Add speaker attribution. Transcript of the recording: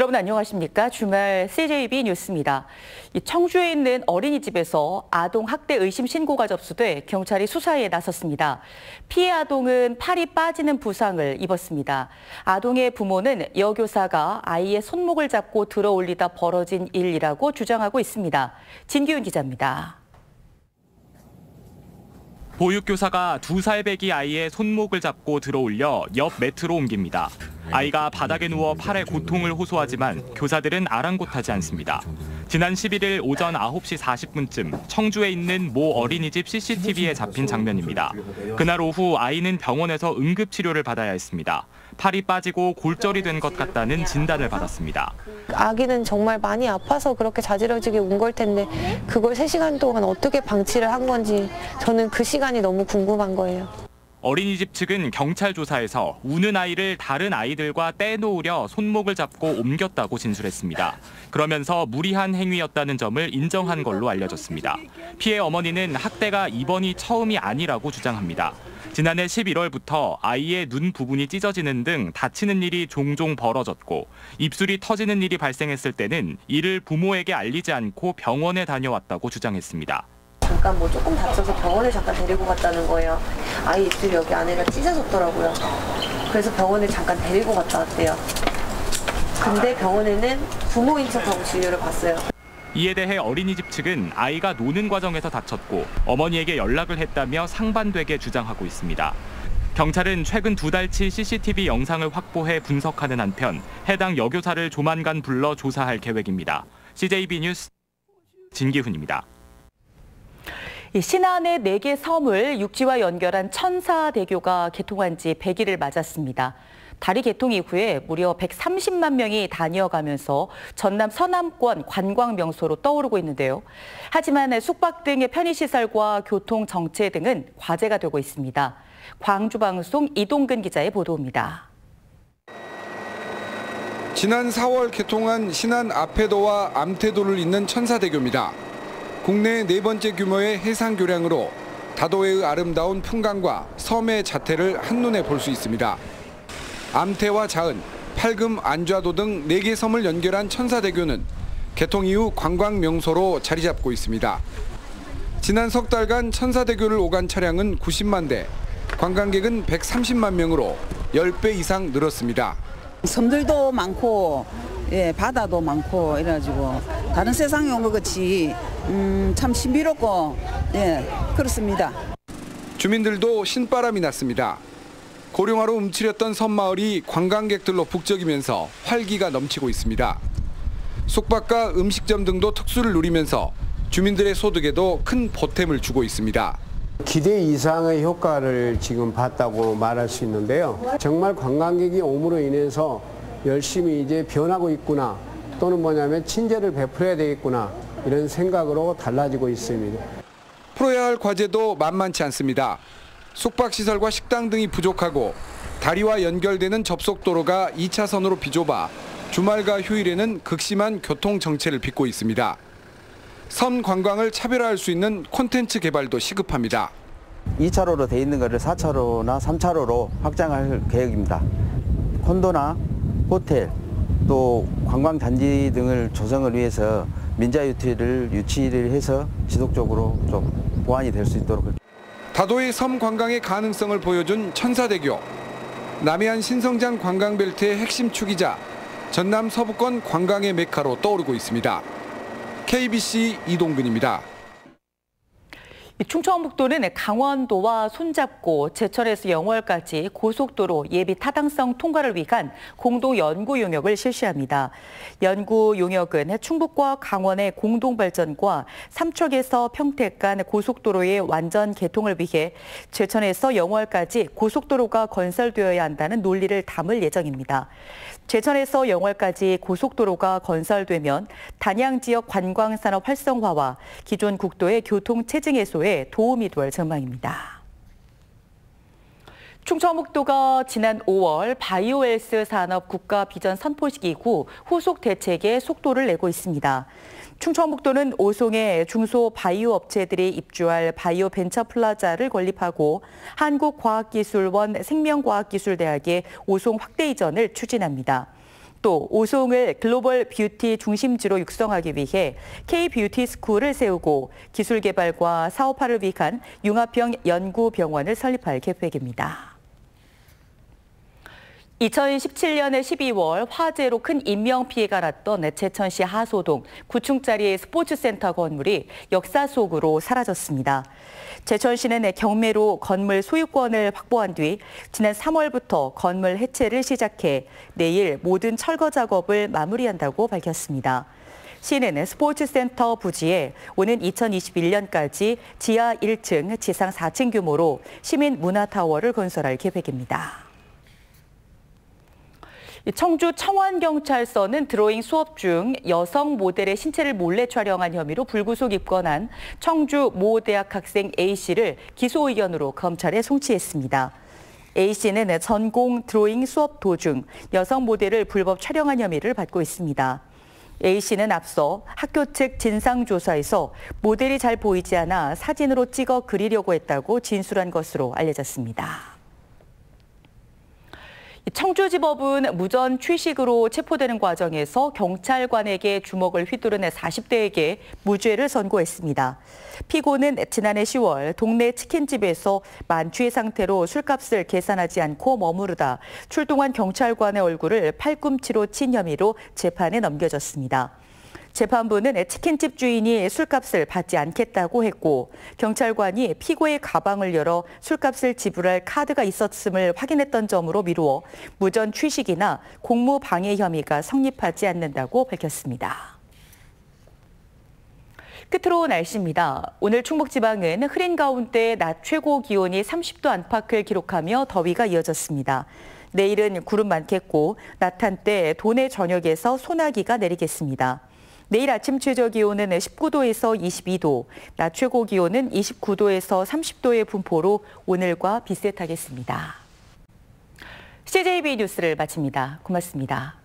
Speaker 1: 여러분 안녕하십니까? 주말 CJB 뉴스입니다. 청주에 있는 어린이집에서 아동 학대 의심 신고가 접수돼 경찰이 수사에 나섰습니다. 피해 아동은 팔이 빠지는 부상을 입었습니다. 아동의 부모는 여교사가 아이의 손목을 잡고 들어 올리다 벌어진 일이라고 주장하고 있습니다. 진기훈 기자입니다.
Speaker 2: 보육교사가 2살 배기 아이의 손목을 잡고 들어 올려 옆 매트로 옮깁니다. 아이가 바닥에 누워 팔에 고통을 호소하지만 교사들은 아랑곳하지 않습니다. 지난 11일 오전 9시 40분쯤 청주에 있는 모 어린이집 CCTV에 잡힌 장면입니다. 그날 오후 아이는 병원에서 응급치료를 받아야 했습니다. 팔이 빠지고 골절이 된 것 같다는 진단을 받았습니다.
Speaker 3: 아기는 정말 많이 아파서 그렇게 자지러지게 온 걸 텐데 그걸 3시간 동안 어떻게 방치를 한 건지 저는 그 시간이 너무 궁금한 거예요.
Speaker 2: 어린이집 측은 경찰 조사에서 우는 아이를 다른 아이들과 떼놓으려 손목을 잡고 옮겼다고 진술했습니다. 그러면서 무리한 행위였다는 점을 인정한 걸로 알려졌습니다. 피해 어머니는 학대가 이번이 처음이 아니라고 주장합니다. 지난해 11월부터 아이의 눈 부분이 찢어지는 등 다치는 일이 종종 벌어졌고 입술이 터지는 일이 발생했을 때는 이를 부모에게 알리지 않고 병원에 다녀왔다고 주장했습니다.
Speaker 3: 잠깐 조금 다쳐서 병원에 잠깐 데리고 갔다는 거예요. 아이 입술이 여기 안에가 찢어졌더라고요. 그래서 병원에 잠깐 데리고 갔다 왔대요. 근데 병원에는 부모인 척하고 진료를 받았어요.
Speaker 2: 이에 대해 어린이집 측은 아이가 노는 과정에서 다쳤고 어머니에게 연락을 했다며 상반되게 주장하고 있습니다. 경찰은 최근 2달치 CCTV 영상을 확보해 분석하는 한편 해당 여교사를 조만간 불러 조사할 계획입니다. CJB 뉴스 진기훈입니다.
Speaker 1: 신안의 4개 섬을 육지와 연결한 천사대교가 개통한 지 100일을 맞았습니다. 다리 개통 이후에 무려 130만 명이 다녀가면서 전남 서남권 관광 명소로 떠오르고 있는데요. 하지만 숙박 등의 편의시설과 교통 정체 등은 과제가 되고 있습니다. 광주방송 이동근 기자의 보도입니다.
Speaker 4: 지난 4월 개통한 신안 앞해도와 암태도를 잇는 천사대교입니다. 국내 4번째 규모의 해상 교량으로 다도해의 아름다운 풍광과 섬의 자태를 한눈에 볼 수 있습니다. 암태와 자은, 팔금, 안좌도 등 4개 섬을 연결한 천사대교는 개통 이후 관광 명소로 자리 잡고 있습니다. 지난 석 달간 천사대교를 오간 차량은 90만 대, 관광객은 130만 명으로 10배 이상 늘었습니다.
Speaker 5: 섬들도 많고 바다도 많고 이래가지고 다른 세상에 온 것 같이 참 신비롭고 그렇습니다.
Speaker 4: 주민들도 신바람이 났습니다. 고령화로 움츠렸던 섬마을이 관광객들로 북적이면서 활기가 넘치고 있습니다. 숙박과 음식점 등도 특수를 누리면서 주민들의 소득에도 큰 보탬을 주고 있습니다.
Speaker 6: 기대 이상의 효과를 지금 봤다고 말할 수 있는데요. 정말 관광객이 옴으로 인해서 열심히 이제 변하고 있구나, 또는 뭐냐면 친절을 베풀어야 되겠구나, 이런 생각으로 달라지고 있습니다.
Speaker 4: 풀어야 할 과제도 만만치 않습니다. 숙박시설과 식당 등이 부족하고 다리와 연결되는 접속도로가 2차선으로 비좁아 주말과 휴일에는 극심한 교통 정체를 빚고 있습니다. 섬 관광을 차별화할 수 있는 콘텐츠 개발도 시급합니다.
Speaker 7: 2차로로 돼 있는 것을 4차로나 3차로로 확장할 계획입니다. 콘도나 호텔, 또 관광단지 등을 조성을 위해서 민자유치를 유치를 해서 지속적으로 좀 보완이 될 수 있도록.
Speaker 4: 다도해 섬 관광의 가능성을 보여준 천사대교. 남해안 신성장 관광벨트의 핵심 축이자 전남 서부권 관광의 메카로 떠오르고 있습니다. KBC 이동근입니다.
Speaker 1: 충청북도는 강원도와 손잡고 제천에서 영월까지 고속도로 예비 타당성 통과를 위한 공동 연구 용역을 실시합니다. 연구 용역은 충북과 강원의 공동 발전과 삼척에서 평택 간 고속도로의 완전 개통을 위해 제천에서 영월까지 고속도로가 건설되어야 한다는 논리를 담을 예정입니다. 제천에서 영월까지 고속도로가 건설되면 단양 지역 관광산업 활성화와 기존 국도의 교통 체증 해소에 도움이 될 전망입니다. 충청북도가 지난 5월 바이오헬스 산업 국가 비전 선포식 이후 후속 대책에 속도를 내고 있습니다. 충청북도는 5송의 중소 바이오 업체들이 입주할 바이오 벤처 플라자를 건립하고 한국과학기술원 생명과학기술대학의 5송 확대 이전을 추진합니다. 또 오송을 글로벌 뷰티 중심지로 육성하기 위해 K-뷰티 스쿨을 세우고 기술 개발과 사업화를 위한 융합형 연구병원을 설립할 계획입니다. 2017년에 12월 화재로 큰 인명피해가 났던 제천시 하소동 9층짜리 스포츠센터 건물이 역사 속으로 사라졌습니다. 제천시는 경매로 건물 소유권을 확보한 뒤 지난 3월부터 건물 해체를 시작해 내일 모든 철거 작업을 마무리한다고 밝혔습니다. 시는 스포츠센터 부지에 오는 2021년까지 지하 1층, 지상 4층 규모로 시민 문화타워를 건설할 계획입니다. 청주 청원경찰서는 드로잉 수업 중 여성 모델의 신체를 몰래 촬영한 혐의로 불구속 입건한 청주 모 대학 학생 A씨를 기소 의견으로 검찰에 송치했습니다. A씨는 전공 드로잉 수업 도중 여성 모델을 불법 촬영한 혐의를 받고 있습니다. A씨는 앞서 학교 측 진상조사에서 모델이 잘 보이지 않아 사진으로 찍어 그리려고 했다고 진술한 것으로 알려졌습니다. 청주지법은 무전 취식으로 체포되는 과정에서 경찰관에게 주먹을 휘두른 40대에게 무죄를 선고했습니다. 피고는 지난해 10월 동네 치킨집에서 만취의 상태로 술값을 계산하지 않고 머무르다 출동한 경찰관의 얼굴을 팔꿈치로 친 혐의로 재판에 넘겨졌습니다. 재판부는 치킨집 주인이 술값을 받지 않겠다고 했고 경찰관이 피고의 가방을 열어 술값을 지불할 카드가 있었음을 확인했던 점으로 미루어 무전 취식이나 공무방해 혐의가 성립하지 않는다고 밝혔습니다. 끝으로 날씨입니다. 오늘 충북지방은 흐린 가운데 낮 최고 기온이 30도 안팎을 기록하며 더위가 이어졌습니다. 내일은 구름 많겠고 낮 한때 도내 전역에서 소나기가 내리겠습니다. 내일 아침 최저 기온은 19도에서 22도, 낮 최고 기온은 29도에서 30도의 분포로 오늘과 비슷하겠습니다. CJB 뉴스를 마칩니다. 고맙습니다.